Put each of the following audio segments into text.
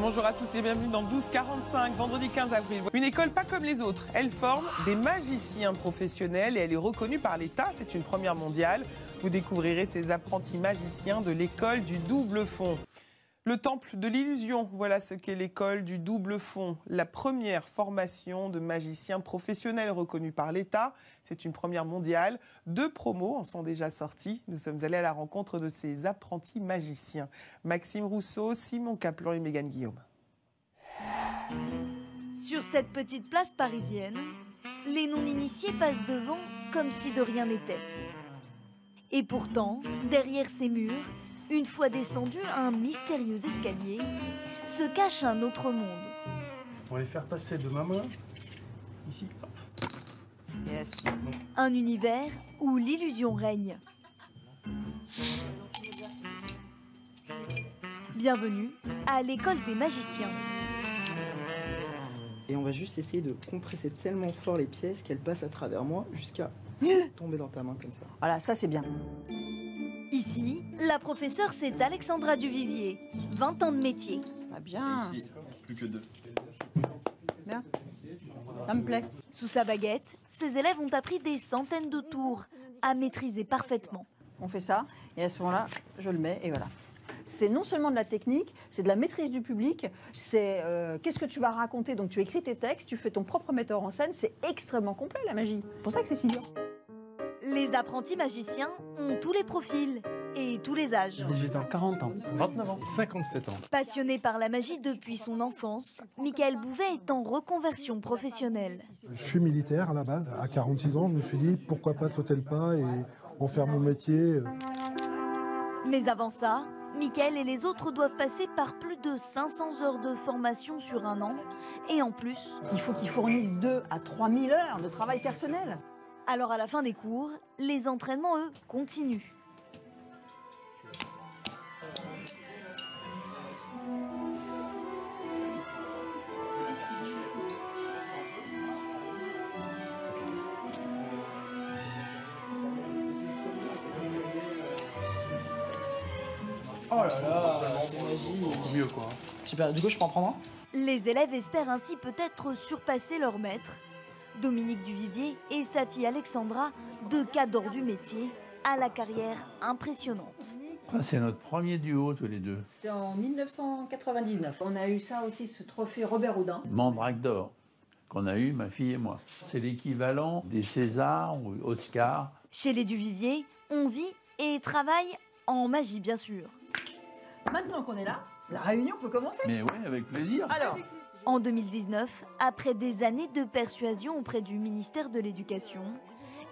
Bonjour à tous et bienvenue dans 12h45, vendredi 15 avril. Une école pas comme les autres. Elle forme des magiciens professionnels et elle est reconnue par l'État. C'est une première mondiale. Vous découvrirez ces apprentis magiciens de l'école du double fond. Le temple de l'illusion, voilà ce qu'est l'école du double fond. La première formation de magiciens professionnels reconnue par l'État. C'est une première mondiale. 2 promos en sont déjà sortis. Nous sommes allés à la rencontre de ces apprentis magiciens. Maxime Rousseau, Simon Kaplan et Mégane Guillaume. Sur cette petite place parisienne, les non-initiés passent devant comme si de rien n'était. Et pourtant, derrière ces murs, une fois descendu un mystérieux escalier, se cache un autre monde. On va les faire passer de ma main, ici. Yes. Un univers où l'illusion règne. Bienvenue à l'école des magiciens. Et on va juste essayer de compresser tellement fort les pièces qu'elles passent à travers moi jusqu'à tomber dans ta main comme ça. Voilà, ça c'est bien. Ici, la professeure c'est Alexandra Duvivier, 20 ans de métier. Ah bien. Ici, plus que 2. Bien. Ça me plaît. Sous sa baguette, ses élèves ont appris des centaines de tours à maîtriser parfaitement. On fait ça, et à ce moment-là, je le mets, et voilà. C'est non seulement de la technique, c'est de la maîtrise du public, c'est qu'est-ce que tu vas raconter. Donc tu écris tes textes, tu fais ton propre metteur en scène, c'est extrêmement complet la magie. C'est pour ça que c'est si dur. Les apprentis magiciens ont tous les profils et tous les âges. 18 ans, 40 ans, 29 ans, 57 ans. Passionné par la magie depuis son enfance, Michael Bouvet est en reconversion professionnelle. Je suis militaire à la base. À 46 ans, je me suis dit pourquoi pas sauter le pas et en faire mon métier. Mais avant ça, Michael et les autres doivent passer par plus de 500 heures de formation sur un an. Et en plus, Il faut qu'ils fournissent 2 à 3 000 heures de travail personnel. alors à la fin des cours, les entraînements, eux, continuent. Oh là là, Mieux quoi. super, du coup je peux en prendre un? Les élèves espèrent ainsi peut-être surpasser leur maître. Dominique Duvivier et sa fille Alexandra, 2 cadors du métier, à la carrière impressionnante. C'est notre premier duo tous les deux. C'était en 1999. On a eu ça aussi, ce trophée Robert Houdin. Mandrake d'or, qu'on a eu, ma fille et moi. C'est l'équivalent des Césars ou Oscars. Chez les Duvivier, on vit et travaille en magie, bien sûr. Maintenant qu'on est là, la réunion peut commencer. Mais oui, avec plaisir. Alors, En 2019, après des années de persuasion auprès du ministère de l'Éducation,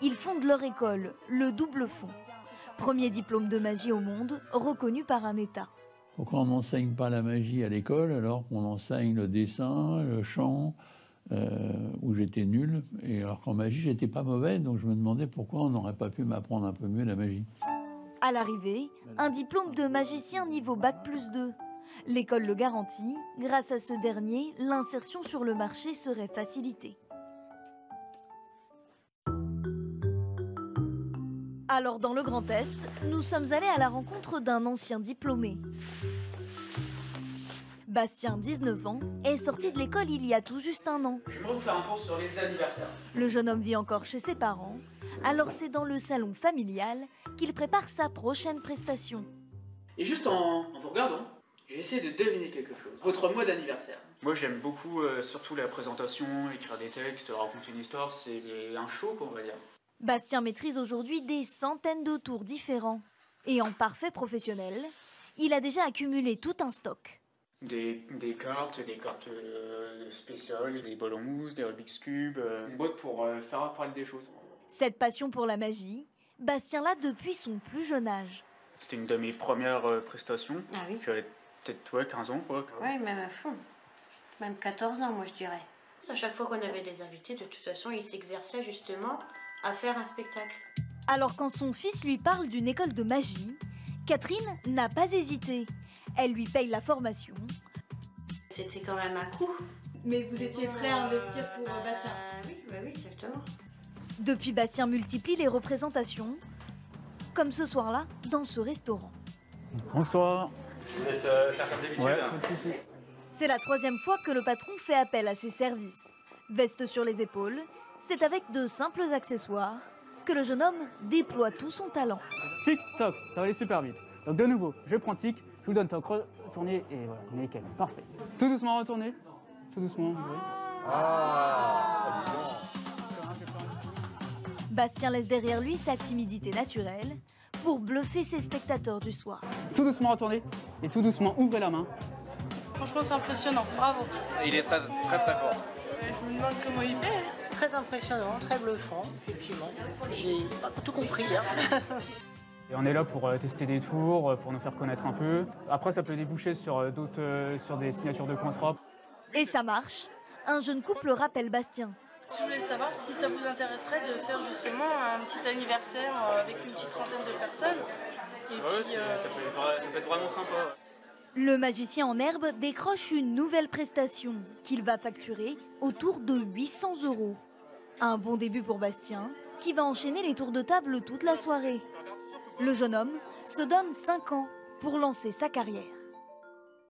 ils fondent leur école, le Double Fond. Premier diplôme de magie au monde, reconnu par un État. Pourquoi on n'enseigne pas la magie à l'école alors qu'on enseigne le dessin, le chant, où j'étais nul, et alors qu'en magie j'étais pas mauvais, donc je me demandais pourquoi on n'aurait pas pu m'apprendre un peu mieux la magie. À l'arrivée, un diplôme de magicien niveau Bac+2. L'école le garantit, grâce à ce dernier, l'insertion sur le marché serait facilitée. Alors dans le Grand Est, nous sommes allés à la rencontre d'un ancien diplômé. Bastien, 19 ans, est sorti de l'école il y a tout juste un an. J'aimerais vous faire un tour sur les anniversaires. Le jeune homme vit encore chez ses parents, alors c'est dans le salon familial qu'il prépare sa prochaine prestation. Et juste en vous regardant, j'ai essayé de deviner quelque chose. Votre mois d'anniversaire. Moi j'aime beaucoup surtout la présentation, écrire des textes, raconter une histoire, c'est un show qu'on va dire. Bastien maîtrise aujourd'hui des centaines de tours différents. Et en parfait professionnel, il a déjà accumulé tout un stock. Des cartes spéciales, des bols en mousse, des Rubik's Cube, une boîte pour faire apparaître des choses. Cette passion pour la magie, Bastien l'a depuis son plus jeune âge. C'était une de mes premières prestations. Ah oui. J'avais peut-être 15 ans quoi. Oui, même à fond. Même 14 ans, moi je dirais. À chaque fois qu'on avait des invités, de toute façon, ils s'exerçaient justement à faire un spectacle. Alors quand son fils lui parle d'une école de magie, Catherine n'a pas hésité. Elle lui paye la formation. C'était quand même un coup. Mais vous étiez prêt à investir pour Bastien? Oui, exactement. Depuis, Bastien multiplie les représentations, comme ce soir-là, dans ce restaurant. Bonsoir. Je vous laisse faire comme d'habitude. Ouais, pas de soucis. C'est la 3e fois que le patron fait appel à ses services. Veste sur les épaules, c'est avec de simples accessoires que le jeune homme déploie tout son talent. Tic, toc, ça va aller super vite. Donc de nouveau, je prends tic, je vous donne toc, retournez et voilà, nickel, parfait. Tout doucement, retournez. Tout doucement, oui. Bastien laisse derrière lui sa timidité naturelle pour bluffer ses spectateurs du soir. Tout doucement, retournez et tout doucement, ouvrez la main. Franchement, c'est impressionnant, bravo. Il est très fort. Je me demande comment il fait. Très impressionnant, très bluffant, effectivement. J'ai pas tout compris. Hein. Et on est là pour tester des tours, pour nous faire connaître un peu. Après, ça peut déboucher sur sur des signatures de contrats. Et ça marche. Un jeune couple rappelle Bastien. Je voulais savoir si ça vous intéresserait de faire justement un petit anniversaire avec une petite trentaine de personnes. Et puis, ça peut être vraiment sympa. Le magicien en herbe décroche une nouvelle prestation qu'il va facturer autour de 800 €. Un bon début pour Bastien, qui va enchaîner les tours de table toute la soirée. Le jeune homme se donne 5 ans pour lancer sa carrière.